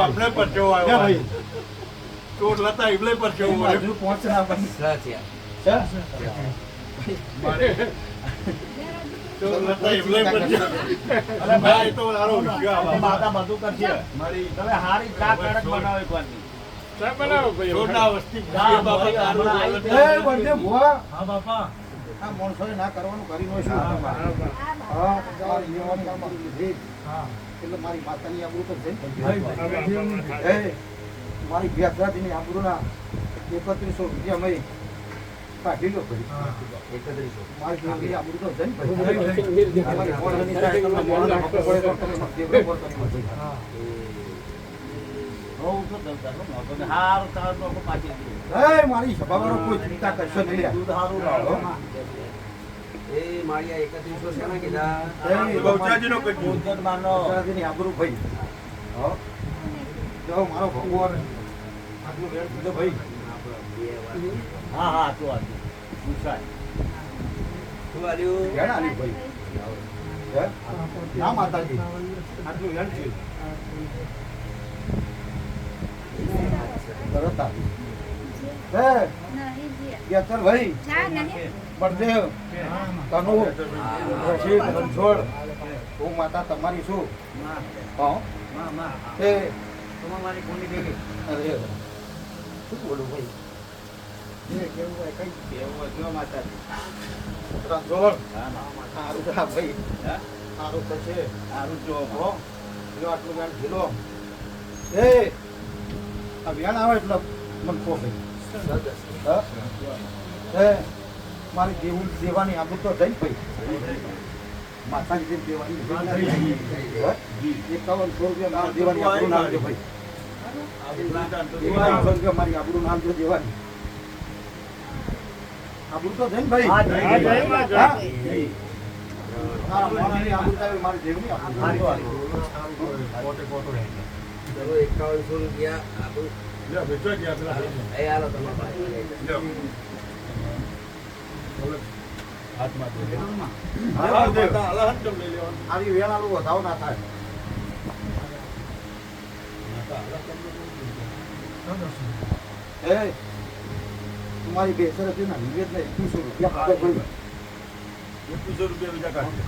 આપણે પરચો આવ્યો ભાઈ ચોર લતા ઇબલે પરચો હજુ પહોંચ ના બની મારે ચોર લતા ઇબલે પરચો અરે ભાઈ તો મારો વિશ્વાસ માતા બધું કરશે મારી તમે હારી ચા કડક બનાવો એક વાર ચા બનાવો ભાઈ ચોરના વસ્તી બાપા તારું એ બંને ભુવા હા બાપા આ માણસોએ ના કરવાનું કરી નો શું હા મારી યુવાની કામમાં લીધી હા એટલે મારી માતાની આબરૂ તો છે ભાઈ એ મારી વ્યાસરાજીની આબરૂના 3100 રૂપિયા મેં કાઢી લો ફરી 3100 મારી દેવની આબરૂ તો છે ને ભાઈ મારી મોણની સાઈડ તમને મોણના હકો પડે તો તમે દેવનો પર કરી મત હા હારું તાર લોકો પાછી એ મારી સભાવાળો કોઈ ચિંતા કરશો નહીં દૂધ હારું લાવો એ માળિયા 3100 છે ને કીધા ગૌચાજીનો કઈ ઉદ્ધત માનો વ્યાસરાજીની આબરૂ ભાઈ હો જો મારો ભગવાન આટલું વેળ દીધો ભાઈ હા હા તો આતું પૂછાય શું આલ્યું વેણ આલી ભાઈ હે ના માતાજી આટલું વેણ છે તરત આવી હે યાતર ભાઈ બળદેવ તનુ રશીદ રણછોડ હું માતા તમારી છું હા એ મારી કોની દેવી અરે શું બોલું ભાઈ એ કેવું હોય કઈ કેવું જો માતા રણછોડ હા ના સારું છે ભાઈ હે સારું થશે હારું જો હો જો આટલું વેણ ઢીલો એ આ વેણ આવે એટલે મન કો ભાઈ હા એ મારી દેવું દેવાની આબુ તો જઈ ભાઈ માતાજી દેવાની 5100 રૂપિયા નામ દેવાની આબુ નામ દે ભાઈ 5100 રૂપિયા મારી આબુ નામ જો દેવાની આબુ તો જઈ ભાઈ હા જય માતા હા મારી આબુ તો મારી દેવની આબુ કોટે કોટો રહે ચલો 5100 રૂપિયા આપણું લે બેચો ગયા પેલા એ હાલો તમે પાછી લઈ જાઓ. હાથમાં દે હા દેવ અલહન કેમ લઈ લેવાનું આરી વેણાલું વધાવ ના થાય એ તમારી બેસર હતી ને નિવેદ ને 2100 રૂપિયા આપો ભાઈ 2100 રૂપિયા બીજા કાઢ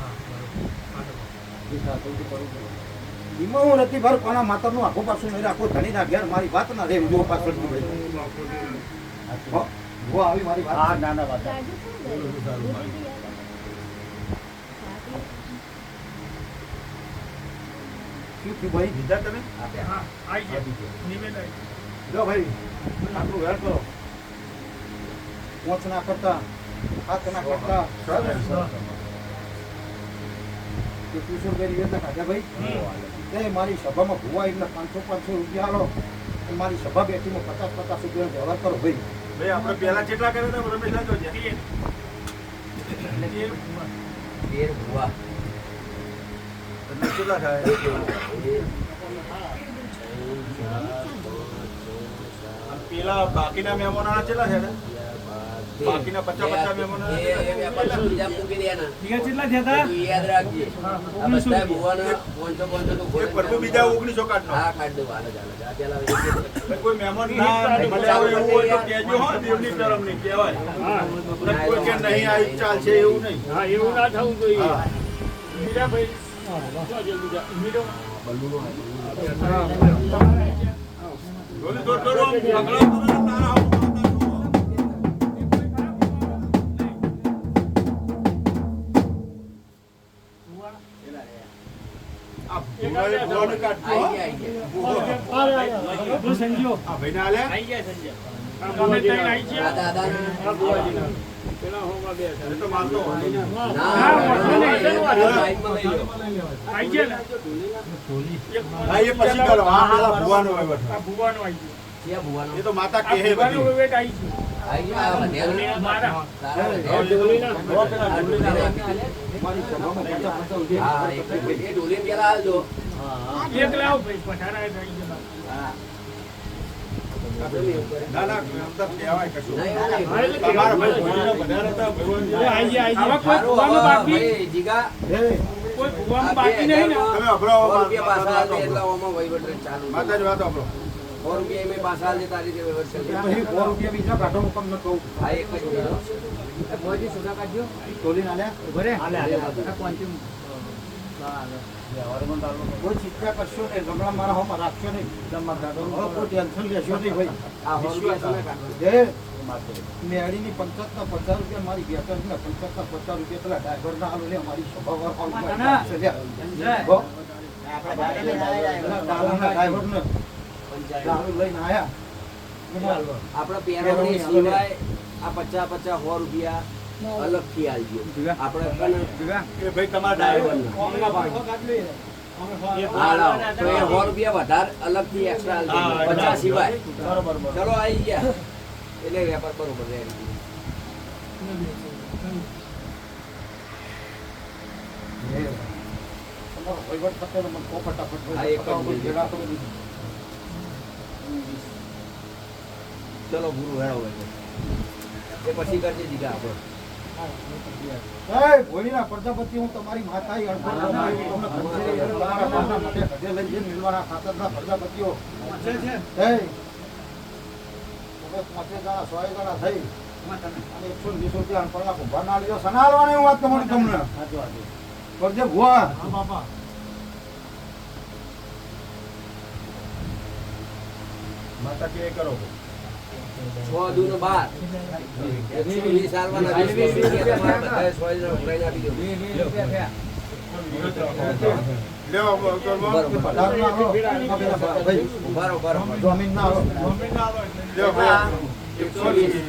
એમાં હું નથી ભર કોના માતાનું આખો પાછું નહીં રાખો ધણી ના ઘેર મારી વાત ના રે જો પાછળ હો આવી મારી વાત હા ના ના વાત શું થયું ભાઈ બીજા તમે હા આવી ગયા નિવેદ આવી જો ભાઈ આટલું વેર કરો પોંચ ના કરતા હાથ ના કરતા 2100 રૂપિયા નિવેદ કાઢ્યા ભાઈ તે મારી સભામાં ભુવા એમને 500 રૂપિયા આલો અને મારી સભા બેઠીમાં 50 રૂપિયાનો વ્યવહાર કરો ભાઈ ભાઈ આપણે પહેલા કેટલા કર્યા હતા રમેશ લાજો છે તેર ભુવા. તમને કેટલા થાય પેલા બાકીના મહેમાનો કેટલા છે બાકીના 50 મહેમાનો એ વેપાર બીજા મૂકી દેના. બીજા કેટલા થયા હતા તું યાદ રાખજે. આ બધા ભુવાના 500 તો એક પ્રભુ બીજા 1900 કાઢનો હા કાઢ દો હાલો ચાલો આ પેલા વેચી કોઈ મહેમાન ના મળે આવે એવું હોય તો કહેજો હો દેવની કરમની કહેવાય કોઈ કે નહીં આવી ચાલશે એવું નહીં હા એવું ના થવું જોઈએ હા. બીજા ભાઈ બીજા મીરો જોલી દોડ કરો અગલા તારા આવું આ ભૂરાને કાઢજો હો. સંજ્યો આ ભાઈને આલે આવી ગયા સંજય અમે ત્રણ આવી આ ગયા દાદાને પેલા હોમાં બે એ તો માનતો હોય ને. ના બાઈકમાં લઈ લો. આવી ગયા હા એ પછી કરો આ પેલા ભુવાનો હોય આ બેઠો. ભુવાનો આવી ક્યાં ભુવાનો? એ તો માતા ગયો કહે ભુવાનો બધી વેટ આવી ગયો આવી ગયા આ વધ્યા. મારા તારા આ વધ્યા. ડોલીના આ ડોલીના. મારી સભામાં 50 રૂપિયા હા એ ડોલી પેલા હાલજો. એક લાવ ભાઈ પઠારા આવી ગયા ના ના અંદર કહેવાય કશું નહીં, નહીં. તમારા ભાઈ ભોજનના વધારે હતા ભગવાન આવી ગયા હારું, આવા કોઈ ભુવાનો હવે બાકી ભાઈ જીગા એ કોઈ ભૂવામાં બાકી નહીં ને. તમે અભરાવો સો રૂપિયા પાછા માતાજી આલે એટલે ઓમાં વહીવટ રહે ચાલુ. માતાજી વાત અભરો. 100 રૂપિયા એમે પાછા આલે તારી રીતે વહીવટ ચાલે. પછી 100 રૂપિયા બીજા કાઢો હું તમને કહું. આ એક જ મિનિટ. મોજી સુધા કાઢજો. તોલીને આલ્યા? ઉભો રે. કોઈ ચિંતા કરશો નહીં, ગમલા મારા હોમાં રાખશો નહીં. હવે કોઈ ટેન્શન લેશો નહીં ભાઈ. આ 100 રૂપિયા તમે કાઢો. એ મેળીની 50 50 રૂપિયા મારી બેટરના 50 50 રૂપિયા પેલા ડ્રાઈવરના આલો લે મારી સ્વભાવ ડ્રાઈવરને દારૂ લઈને આયા. આપણા પેરોની સિવાય આ 50 50 100 રૂપિયા અલગથી આલજો. આપણે કને એ ભાઈ તમારા ડ્રાઈવર હા લાવો. તો એ 100 રૂપિયા વધારે અલગથી એક્સ્ટ્રા આલજો. 50 સિવાય. બરોબર બરોબર. ચલો આવી ગયા. એટલે વેપાર બરોબર રહે. તમારો વહીવટ થતો તો મને કહો ફટાફટ હા, એક જ મિનિટ. ભેગા કરો બીજું. ચલો ગુરુ હેડો હોય એ પછી કરજે જીગા આપણે. એ ભોળીના પ્રજાપતિ હું તમારી માતાએ અડધો તમને તમારા માતા માટે ઘરે લઈ જઈને મિલવાના ખાતરના પ્રજાપતિઓ એ તમે 5 જણા 100 જણા થઈ અને 120 રૂપિયા અણપણના કુંભાર ના લીધો સનાલવાની હું વાત કરું તમને કરજે ભુવા માતાજી એ કરો 6 દૂનો 12. 120 આલવાના 20 રૂપિયા તમારે બધાએ 100 જણા ઉઘરાઈને આપી દો. લેવા બરોબર. પધારના આવો. ભાઈ ઉભા રહો, ઉભા રહો. જમીન ના આવો. લેવા ભાઈ 120 છે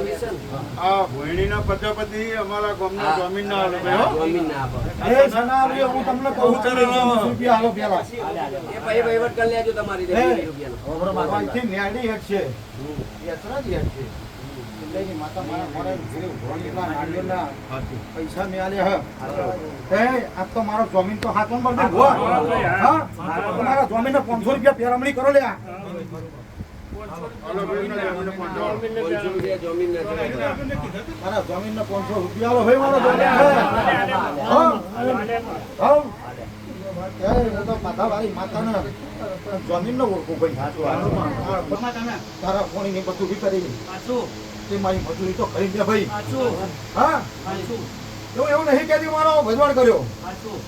ને? આ ભોયણીના પ્રજાપતિ અમારા ગામના જમીનના આલે ભાઈ હો. જમીન ના આપો. એ સનાલ્યો હું તમને કહું છું 20 રૂપિયા આલો પેલા એ પછી વહીવટ કરી લેજો તમારી રીતે 20 રૂપિયાનો. અહીંથી ન્યાડી હેઠ છે યાત્રા જ હેઠ છે એટલે માતા મારા મોરે ઘરે ભોળીના નાળિયેરના પૈસા મેં આલ્યા હે આ તો મારો જમીન તો હાથ પર દે ભો હા તમારા જમીનને 500 રૂપિયા પેરામણી કરો લે હાલો ભાઈના જમીને પહોંચો. 500 રૂપિયા જમીન ના મારા જમીનને 500 રૂપિયા આલો ભાઈ મારો જમીન હા હા એ તો માતા વાળી માતાને જમીન નો ઓળખું ભાઈ તારા કોણીની મજૂરી કરી તે મારી મજૂરી તો કરી દે ભાઈ હા એવું નહીં કે મારો ભજવાડ કર્યો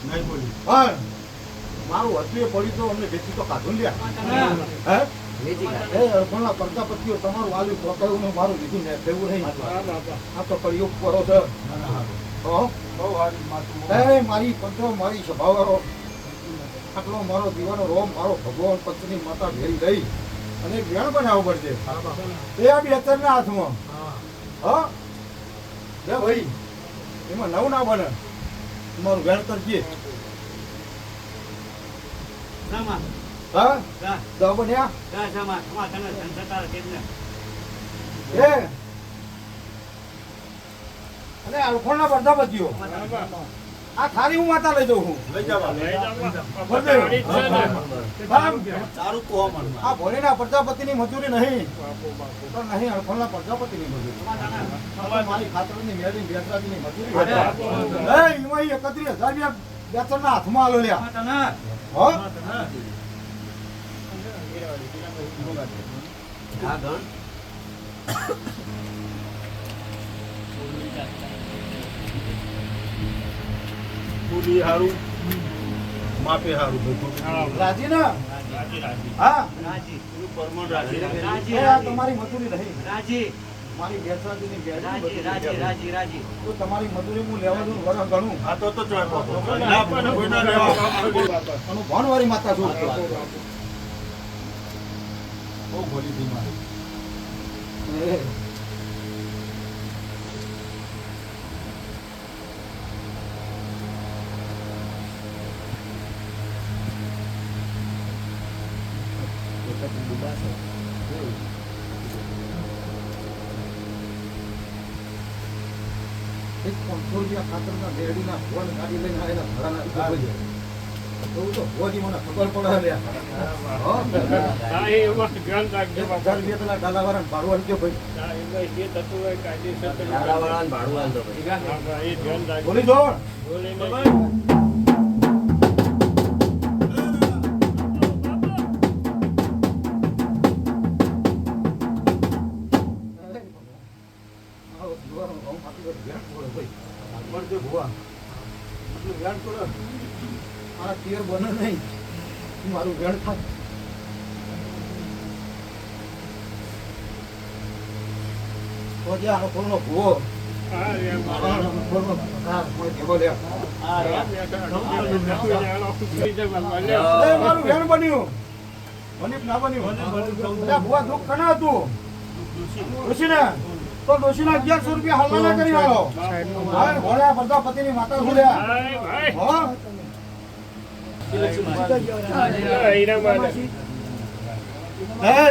નહીં બોલી. હા મારું હતું એ પડી તો અમને વેચી તો કાઢું લ્યા હે વેચી કાઢ. એ અડફળના પ્રજાપતિઓ તમારું આલ્યું પોતાનું ને મારું લીધું ને એવું નહીં આ તો કળિયુગ કરો છે હો બહુ સારી માતું. એ મારી પંચો મારી સભાવાળો આટલો મારો દીવાનો રોમ મારો ભગવાન પત્ની માતા ભેરી ગઈ અને વેણ બનાવવો પડશે એ આ 72 ના હાથમાં હા લે ભાઈ એમાં નવ ના બને તમારું વેણ કરજે હા દવા બન્યા એ અને અડખોણના પ્રજાપતિઓ આ થાળી હું માતા લઈ જઉં છું લઈ જવા. સારું કહો મને. આ ભોળીના પ્રજાપતિની મજૂરી નહીં તો નહીં અડખોણના પ્રજાપતિની મજૂરી આ તો મારી ખાતરની મેળવી બેસરાજીની મજૂરી એ એમાં 31,000 બેસરના હાથમાં આલો લ્યા હો હા ગણ. બોલી હારું માપે હારું બધું. રાજી ને હા એનું પરમાણ રાજી. એ આ તમારી મજૂરી નહીં મારી બેસરાજીની બેસરાજી તો તમારી મજૂરી હું લેવા દઉં વરણ ગણું આ તો ચોય પાકો. ના પણ કોઈના લેવા. અને ભણવારી માતા છું બહુ ભલી હતી મારી. એ એક 500 રૂપિયા ખાતરના બેડીના ફોન ગાડી લઈને આવેલા ઘરાના ભોજી તો ભોજી મને ખબર પડે લ્યા હા, એ એમાં ધ્યાન રાખજો બાપા. 1000 રૂપિયા પેલા ડાલાવાળાને ભાડું આપજો ભાઈ હા, એમાં જે થતું હોય કાયદેસર તો દાદાવાળાને ભાડું આલજો ભાઈ. હા, એ ધ્યાન રાખજો. બોલી જોડ બોલીને ભગવાન આટલું વેણ કરો મારા પિયર બને નહીં મારું વેણ થાય તો જે આનો ફોનનો ભૂવો મારું વેણ બન્યું મનીપ ના બન્યું ભૂવા દુઃખ કના હતું ડોશીને તો ડોશીના 1100 રૂપિયા હાલવાના કરી આવો હા ભોળ્યા બધા પતિની માતા ભૂલ્યા હા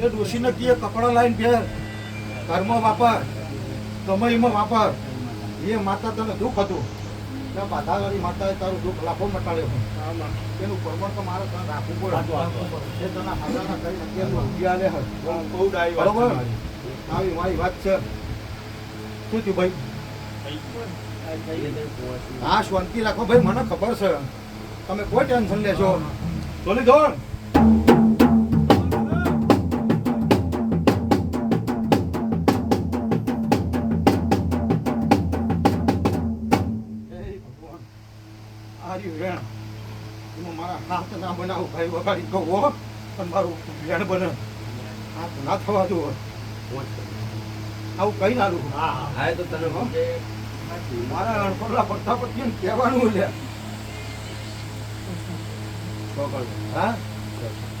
એ ડોશીને કીએ કપડા લાઈન ફેર ઘરમાં વાપર કમાઈમાં વાપર એ માતા તને દુઃખ હતું ત્યાં બાધાવાળી માતાએ તારું દુઃખ લાખો મટાડ્યો એનું પ્રમાણ તો મારે તને રાખવું પડે એ તને હાલાના કરી અત્યારનું ઉભી આલે બહુ ડાઈ વાત બરોબર તમારી. આવી મારી વાત છે શું થયું ભાઈ હા શાંતિ રાખો ભાઈ મને ખબર છે તમે કોઈ ટેન્શન લેશો ચોલી ધોન મારા હાથ ના બનાવું ભાઈ વગાડી કહો પણ મારું વેણ બને હાથ ના થવા દો આવું કઈ ના દઉં હા તો તને સમજે. મારા અણપડલા પડતા પર કેમ કહેવાનું લે હા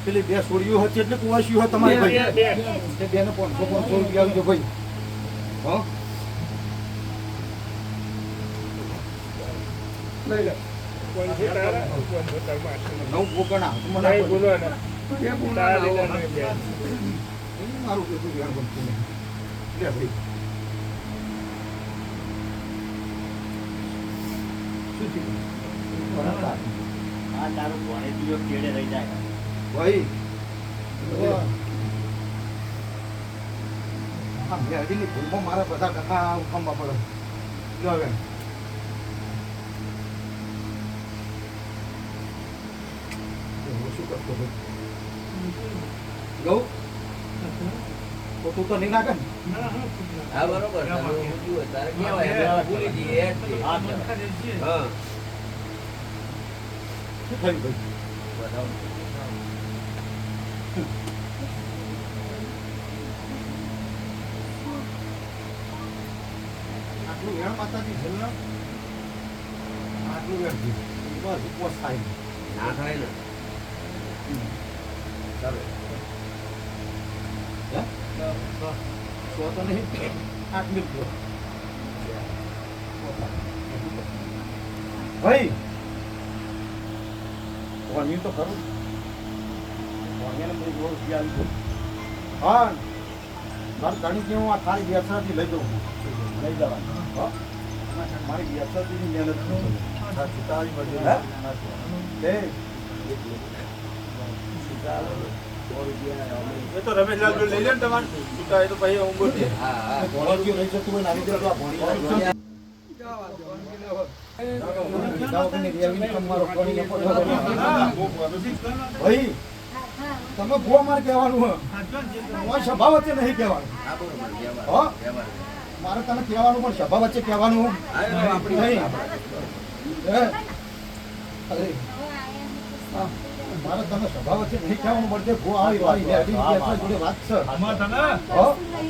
પેલી બે છોડીઓ હતી એટલે કુવાસીઓ હોય તમારી ભાઈ તે બેને 500 રૂપિયા આવજો ભાઈ હા લઈ લે નવ ભૂકણા મને મારું કેટલું ધ્યાન બનતું નહીં લે ભાઈ શું થયું આ તારું ભણે દીયો કેડે રહી જાય ભાઈ આ મેરડીની ભૂલમાં મારા બધા કથા ઉઠાવવા પડે જો હવે શું કરતો ભાઈ ગૌ તો તું તો નહીં નાખે ને હા બરોબર તારું ઊંધું હોય. તારે કહેવાય હવે ભૂલી જઈએ એ જ છે. હા શું થયું ભાઈ બરાબર. આટલું વેણ માતાજી છે ને આટલું વેણ છે બસ ઉપવાસ થાય નહીં. ના થાય ને ચાલો હે? સો તો નહીં 8 મિનિટ થયો. ભાઈ ભણ્યું તો ખરું ભણ્યાને બધી બહુ રૂપિયા આવી ગયો હા મારે ગણિત હું આ થાળી બેસરાથી લઈ દઉં લઈ જવાની હા મારી બેસરાથી મહેનત છૂટાવી બધી હે એ તો રમેશલાલ જો લઈ લે ને તમારે છૂટા એ તો પછી હું બોલીએ. હા હા ભણ્યો નહીં જતું હોય ને આવી જાય તો આ ભણી ભાઈ તમે બહુ મારે કહેવાનું હોય સભા વચ્ચે નહીં કહેવાનું હા બરોબર વ્યવહાર હા? વ્યવહાર. મારે તને કહેવાનું પણ સભા વચ્ચે કહેવાનું હા, એ તો આપણી નહીં. વાત. હે? અરે હા, મારે તને સભા વચ્ચે નહીં કહેવાનું પડશે ભૂ આવી વાળી બે અઢી બેસવા જોડે વાત છે હા?